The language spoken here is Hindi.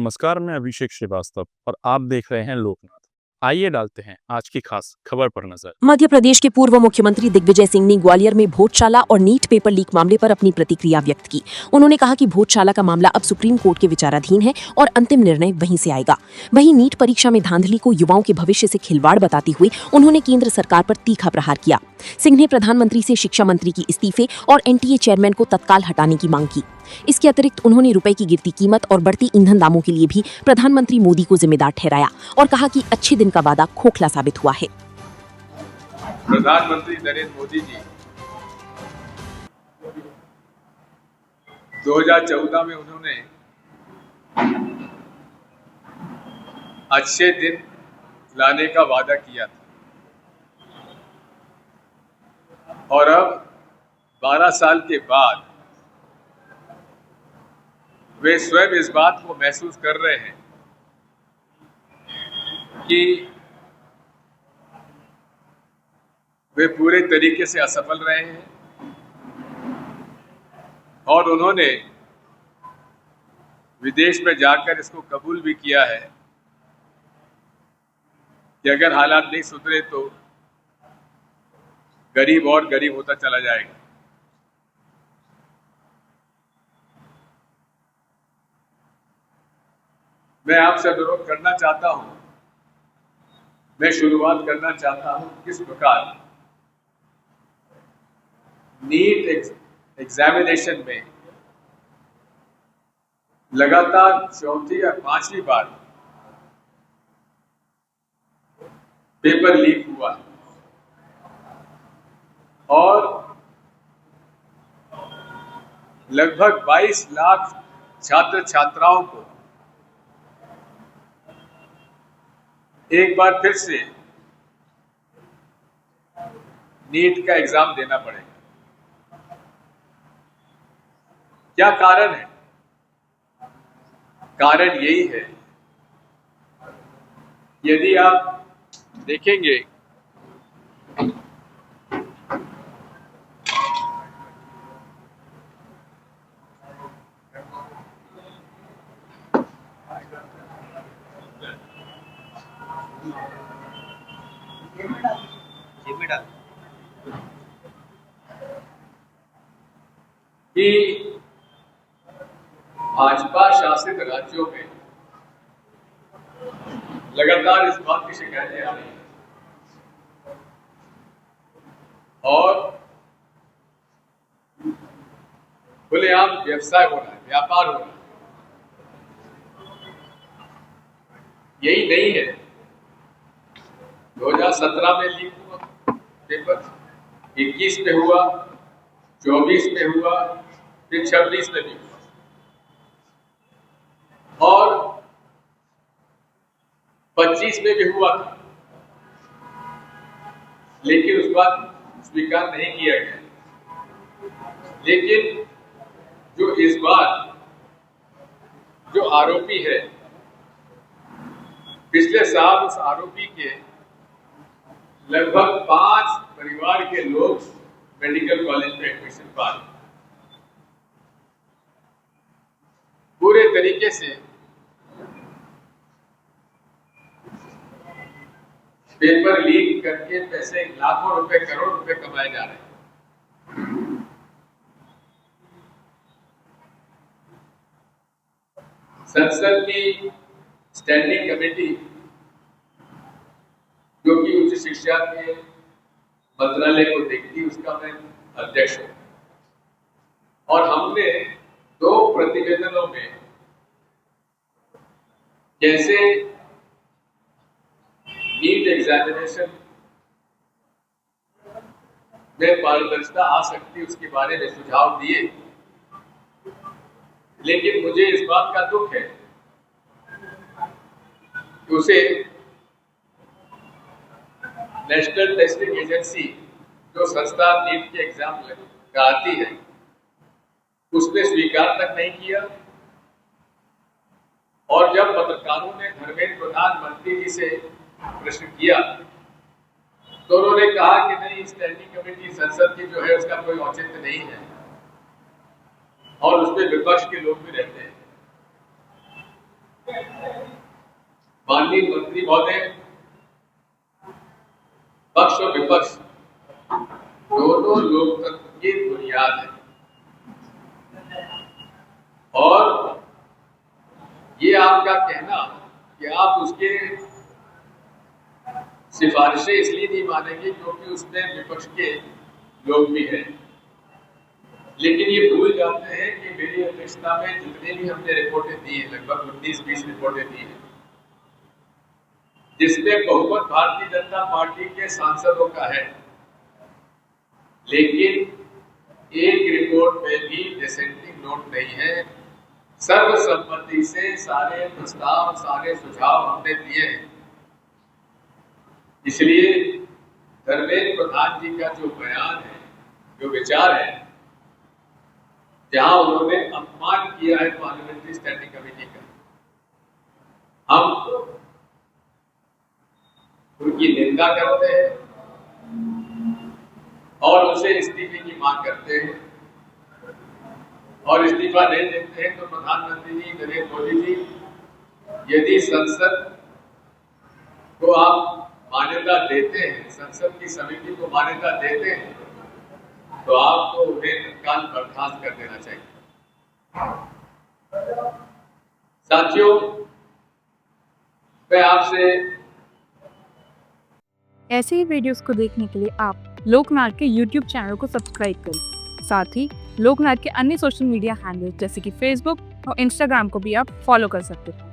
नमस्कार, मैं अभिषेक श्रीवास्तव और आप देख रहे हैं लोकनाथ। आइए डालते हैं आज की खास खबर पर नजर। मध्य प्रदेश के पूर्व मुख्यमंत्री दिग्विजय सिंह ने ग्वालियर में भोजशाला और नीट पेपर लीक मामले पर अपनी प्रतिक्रिया व्यक्त की। उन्होंने कहा कि भोजशाला का मामला अब सुप्रीम कोर्ट के विचाराधीन है और अंतिम निर्णय वहीं से आएगा। वहीं नीट परीक्षा में धांधली को युवाओं के भविष्य से खिलवाड़ बताते हुए उन्होंने केंद्र सरकार पर तीखा प्रहार किया। सिंह ने प्रधानमंत्री से शिक्षा मंत्री की इस्तीफे और एनटीए चेयरमैन को तत्काल हटाने की मांग की। इसके अतिरिक्त उन्होंने रुपए की गिरती कीमत और बढ़ती ईंधन दामों के लिए भी प्रधानमंत्री मोदी को जिम्मेदार ठहराया और कहा कि अच्छे दिन का वादा खोखला साबित हुआ है। प्रधानमंत्री नरेंद्र मोदी जी 2014 में उन्होंने अच्छे दिन लाने का वादा किया था और अब 12 साल के बाद वे स्वयं इस बात को महसूस कर रहे हैं कि वे पूरे तरीके से असफल रहे हैं और उन्होंने विदेश में जाकर इसको कबूल भी किया है कि अगर हालात नहीं सुधरे तो गरीब और गरीब होता चला जाएगा। मैं आपसे अनुरोध करना चाहता हूं, मैं शुरुआत करना चाहता हूं किस प्रकार नीट एग्जामिनेशन में लगातार चौथी या पांचवी बार पेपर लीक हुआ और लगभग 22 लाख छात्र छात्राओं को एक बार फिर से नीट का एग्जाम देना पड़ेगा। क्या कारण है? कारण यही है, यदि आप देखेंगे कि भाजपा शासित राज्यों में लगातार इस बात की शिकायतें आ रही हैं और खुलेआम व्यवसाय हो रहा है, व्यापार हो रहा है। यही नहीं है, 2017 में लीक हुआ पेपर, 21 में हुआ, 24 में हुआ, फिर 26 में भी हुआ और 25 में भी हुआ था, लेकिन उस बात स्वीकार नहीं किया गया। लेकिन जो इस बार जो आरोपी है, पिछले साल उस आरोपी के लगभग 5 परिवार के लोग मेडिकल कॉलेज में एडमिशन पाए। पूरे तरीके से पेपर लीक करके पैसे लाखों रुपए, करोड़ रुपए कमाए जा रहे हैं। संसद की स्टैंडिंग कमेटी जो कि उच्च शिक्षा के मंत्रालय को देखती, उसका मैं अध्यक्ष हूं और हमने 2 प्रतिवेदनों में कैसे नीट एग्जामिनेशन में पारदर्शिता आ सकती उसके बारे में सुझाव दिए। लेकिन मुझे इस बात का दुख है कि उसे नेशनल टेस्टिंग एजेंसी जो संस्था नीट के एग्जाम कराती है, उसने स्वीकार तक नहीं किया और जब पत्रकारों ने धर्मेंद्र प्रधान मंत्री जी से प्रश्न किया तो उन्होंने कहा कि नहीं, स्टैंडिंग कमेटी संसद की जो है उसका कोई औचित्य नहीं है और उसमें विपक्ष के लोग भी रहते हैं। माननीय मंत्री महोदय, पक्ष और विपक्ष दोनों लोकतंत्र की बुनियाद है और ये आपका कहना कि आप उसके सिफारिशें इसलिए नहीं मानेंगे क्योंकि उसमें विपक्ष के लोग भी हैं, लेकिन ये भूल जाते हैं कि मेरी अध्यक्षता में जितने भी हमने रिपोर्टें दी हैं, लगभग 19-20 रिपोर्टें दी हैं, जिसमें बहुमत भारतीय जनता पार्टी के सांसदों का है, लेकिन एक रिपोर्ट में भी डिसेंटिंग नोट नहीं है। सर्वसम्मति से सारे प्रस्ताव, सारे सुझाव हमने दिए हैं। इसलिए धर्मेंद्र प्रधान जी का जो बयान है, जो विचार है, जहां उन्होंने अपमान किया है पार्लियामेंट्री स्टैंडिंग कमेटी का, हम उनकी निंदा करते हैं और उनसे इस्तीफे की मांग करते हैं, और इस्तीफा नहीं देते हैं तो प्रधानमंत्री जी नरेंद्र मोदी जी, यदि संसद को आप मान्यता देते हैं, संसद की समिति को मान्यता देते हैं, तो आपको उन्हें तत्काल बर्खास्त कर देना चाहिए। साथियों, मैं आपसे ऐसे ही वीडियोस को देखने के लिए आप लोकनाथ के YouTube चैनल को सब्सक्राइब करें। साथ ही लोकनाथ के अन्य सोशल मीडिया हैंडल्स जैसे कि फेसबुक और इंस्टाग्राम को भी आप फॉलो कर सकते हैं।